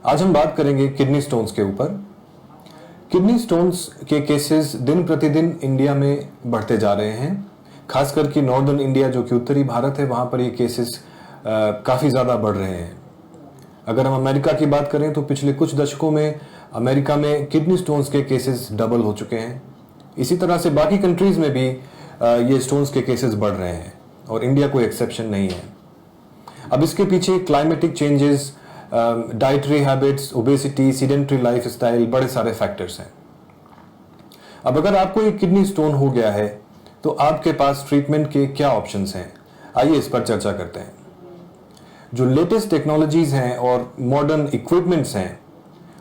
आज हम बात करेंगे किडनी स्टोन्स के ऊपर। किडनी स्टोन्स के केसेस दिन प्रतिदिन इंडिया में बढ़ते जा रहे हैं, खासकर कि नॉर्दर्न इंडिया जो कि उत्तरी भारत है वहाँ पर ये केसेस काफ़ी ज़्यादा बढ़ रहे हैं। अगर हम अमेरिका की बात करें तो पिछले कुछ दशकों में अमेरिका में किडनी स्टोन्स के केसेस डबल हो चुके हैं। इसी तरह से बाकी कंट्रीज़ में भी ये स्टोन्स के केसेस बढ़ रहे हैं और इंडिया कोई एक्सेप्शन नहीं है। अब इसके पीछे climatic changes, dietary habits, obesity, sedentary life style, बड़े सारे फैक्टर्स हैं। अब अगर आपको एक किडनी स्टोन हो गया है तो आपके पास ट्रीटमेंट के क्या ऑप्शंस हैं, आइए इस पर चर्चा करते हैं। जो लेटेस्ट टेक्नोलॉजीज हैं और मॉडर्न इक्विपमेंट्स हैं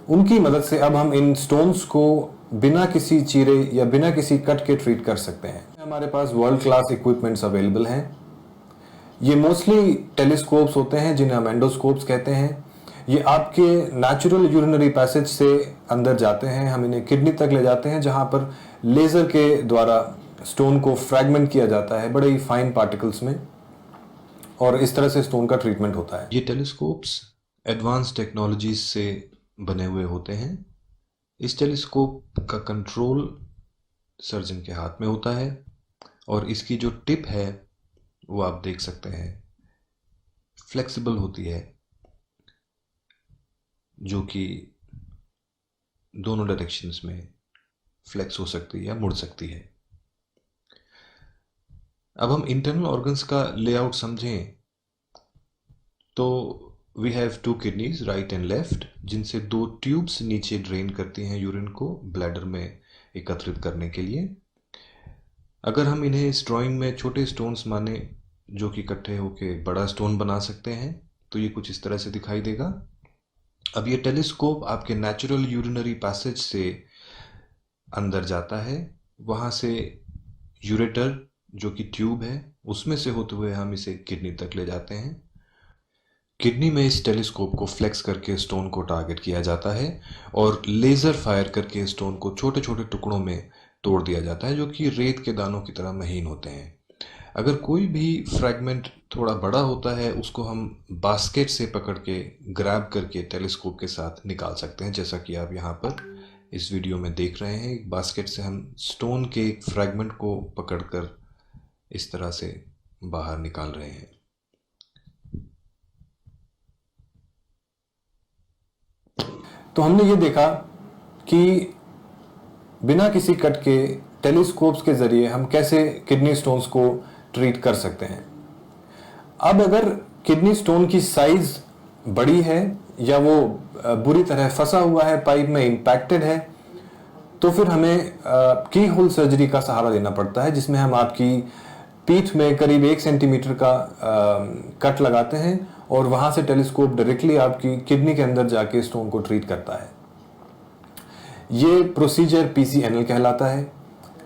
उनकी मदद से अब हम इन स्टोन्स को बिना किसी चीरे या बिना किसी कट के ट्रीट कर सकते हैं। हमारे पास वर्ल्ड क्लास इक्विपमेंट्स अवेलेबल हैं। ये मोस्टली टेलीस्कोप्स होते हैं जिन्हें हम एंडोस्कोप्स कहते हैं। ये आपके नेचुरल यूरिनरी पैसेज से अंदर जाते हैं, हम इन्हें किडनी तक ले जाते हैं जहां पर लेजर के द्वारा स्टोन को फ्रैगमेंट किया जाता है बड़े ही फाइन पार्टिकल्स में, और इस तरह से स्टोन का ट्रीटमेंट होता है। ये टेलीस्कोप्स एडवांस टेक्नोलॉजीज से बने हुए होते हैं। इस टेलीस्कोप का कंट्रोल सर्जन के हाथ में होता है और इसकी जो टिप है वो आप देख सकते हैं फ्लेक्सिबल होती है, जो कि दोनों डायरेक्शंस में फ्लेक्स हो सकती है या मुड़ सकती है। अब हम इंटरनल ऑर्गन्स का लेआउट समझें तो we have two kidneys, right and left, जिनसे दो ट्यूब्स नीचे ड्रेन करती हैं यूरिन को ब्लैडर में एकत्रित करने के लिए। अगर हम इन्हें इस ड्राइंग में छोटे स्टोन्स माने जो कि इकट्ठे होके बड़ा स्टोन बना सकते हैं तो ये कुछ इस तरह से दिखाई देगा। अब ये टेलीस्कोप आपके नेचुरल यूरिनरी पैसेज से अंदर जाता है, वहाँ से यूरेटर जो कि ट्यूब है उसमें से होते हुए हम इसे किडनी तक ले जाते हैं। किडनी में इस टेलीस्कोप को फ्लेक्स करके स्टोन को टारगेट किया जाता है और लेज़र फायर करके स्टोन को छोटे छोटे टुकड़ों में तोड़ दिया जाता है जो कि रेत के दानों की तरह महीन होते हैं। अगर कोई भी फ्रैगमेंट थोड़ा बड़ा होता है उसको हम बास्केट से पकड़ के ग्रैब करके टेलीस्कोप के साथ निकाल सकते हैं, जैसा कि आप यहाँ पर इस वीडियो में देख रहे हैं। एक बास्केट से हम स्टोन के एक फ्रैगमेंट को पकड़कर इस तरह से बाहर निकाल रहे हैं। तो हमने ये देखा कि बिना किसी कट के टेलीस्कोप्स के जरिए हम कैसे किडनी स्टोन्स को ट्रीट कर सकते हैं। अब अगर किडनी स्टोन की साइज बड़ी है या वो बुरी तरह फंसा हुआ है, पाइप में इम्पैक्टेड है, तो फिर हमें की होल सर्जरी का सहारा लेना पड़ता है, जिसमें हम आपकी पीठ में करीब 1 सेंटीमीटर का कट लगाते हैं और वहां से टेलीस्कोप डायरेक्टली आपकी किडनी के अंदर जाके स्टोन को ट्रीट करता है। ये प्रोसीजर PCNL कहलाता है।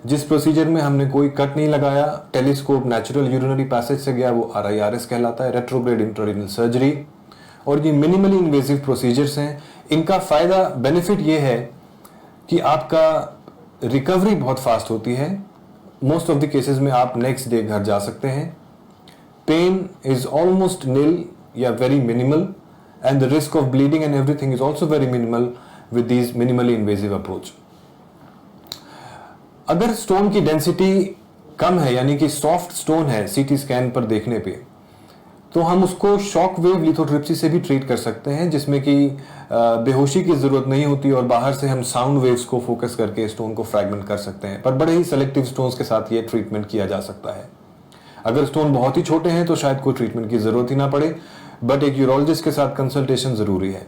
जिस प्रोसीजर में हमने कोई कट नहीं लगाया, टेलीस्कोप नेचुरल यूरिनरी पैसेज से गया, वो RIRS कहलाता है, रेट्रोग्रेड इंट्रारेनल सर्जरी। और ये मिनिमली इन्वेसिव प्रोसीजर्स हैं। इनका फ़ायदा, बेनिफिट ये है कि आपका रिकवरी बहुत फास्ट होती है। मोस्ट ऑफ द केसेस में आप नेक्स्ट डे घर जा सकते हैं। पेन इज ऑलमोस्ट निल या very minimal and the risk of bleeding and everything is also very minimal with these minimally invasive approach. अगर स्टोन की डेंसिटी कम है, यानी कि सॉफ्ट स्टोन है CT स्कैन पर देखने पे, तो हम उसको शॉक वेव लिथोट्रिप्सी से भी ट्रीट कर सकते हैं, जिसमें कि बेहोशी की ज़रूरत नहीं होती और बाहर से हम साउंड वेव्स को फोकस करके स्टोन को फ्रैगमेंट कर सकते हैं। पर बड़े ही सेलेक्टिव स्टोन्स के साथ ये ट्रीटमेंट किया जा सकता है। अगर स्टोन बहुत ही छोटे हैं तो शायद कोई ट्रीटमेंट की ज़रूरत ही ना पड़े, बट एक यूरोलॉजिस्ट के साथ कंसल्टेशन ज़रूरी है।